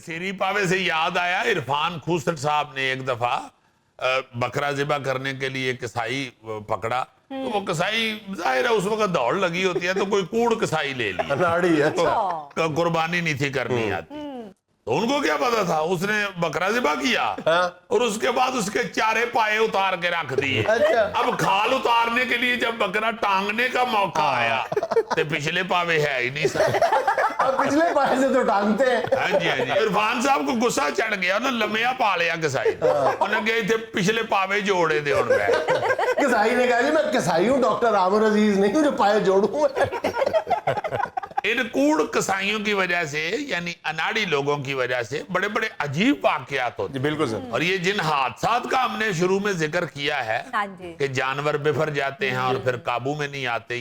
سیری پاوے سے یاد آیا عرفان کھوسٹ صاحب نے ایک دفعہ بکرا ذبح کرنے کے لیے کسائی پکڑا تو وہ کسائی ظاہر ہے اس وقت دوڑ لگی ہوتی ہے تو کوئی کوڑ کسائی لے لی اناڑی ہے تو قربانی نہیں تھی کرنی آتی تو ان کو کیا پتا تھا اس نے بکرا ذبح کیا اور اس کے بعد اس کے چارے پائے اتار کے رکھ دیے اب کھال اتارنے کے لیے جب بکرا ٹانگنے کا موقع آیا تو پچھلے پاوے ہے ہی نہیں سر اب پچھلے پائے سے تو ٹانگتے ہیں ہاں جی ہاں جی عرفان صاحب کو غصہ چڑھ گیا انہوں نے لمیا پا لیا کسائی انہوں نے کہے تھے پچھلے پاوے جوڑے دے ان پہ کسائی نے کہا جی میں کسائی ہوں ڈاکٹر عامر عزیز نہیں ہوں جو پائے جوڑوں ان کوڑ کسائیوں کی وجہ سے یعنی اناڑی لوگوں کی وجہ سے بڑے بڑے عجیب واقعات ہوتے ہیں بالکل سر اور یہ جن حادثات کا ہم نے شروع میں ذکر کیا ہے کہ جانور بفر جاتے ہیں اور پھر قابو میں نہیں آتے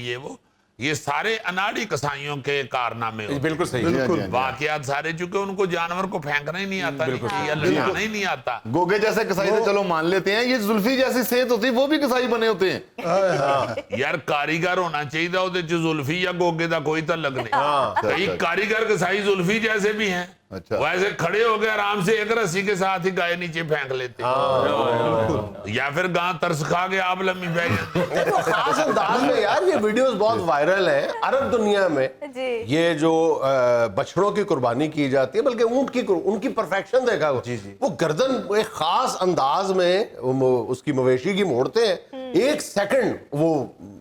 یہ سارے اناڑی کسائیوں کے کارنامے ہوتے بالکل صحیح واقعات سارے چونکہ ان کو جانور کو پھینکنا ہی نہیں آتا یا لڑانا ہی نہیں آتا گوگے جیسے کسائی تو چلو مان لیتے ہیں یہ زلفی جیسی صحت ہوتی وہ بھی کسائی بنے ہوتے ہیں یار کاریگر ہونا چاہیے ہوتے جو زلفی یا گوگے دا کوئی تعلق نہیں کئی کاریگر کسائی زلفی جیسے بھی ہیں ویسے کھڑے ہو گئے آرام سے ایک رسی کے ساتھ ہی گائے نیچے پھینک لیتے یا پھر گاں ترس کھا کے آپ لمبی بہ جاتے خاص انداز میں یار یہ ویڈیوز بہت وائرل ہیں عرب دنیا میں یہ جو بچڑوں کی قربانی کی جاتی ہے بلکہ اونٹ کی ان کی پرفیکشن دیکھا وہ گردن ایک خاص انداز میں اس کی مویشی کی موڑتے ہیں ایک سیکنڈ وہ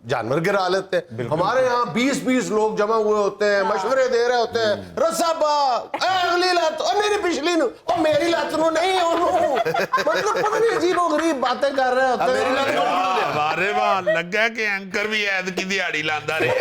جانور گرا لیتے ہیں ہمارے یہاں 20 لوگ جمع ہوئے ہوتے ہیں مشورے دے رہے ہوتے ہیں رسا با اگلی لات اور میری پچھلی نو اور میری لات نو نہیں مطلب پتہ نہیں عجیب و غریب باتیں کر رہے ہوتے ہیں ہمارے وہاں لگا کہ اینکر بھی عید کی دیہڑی لاندا رہے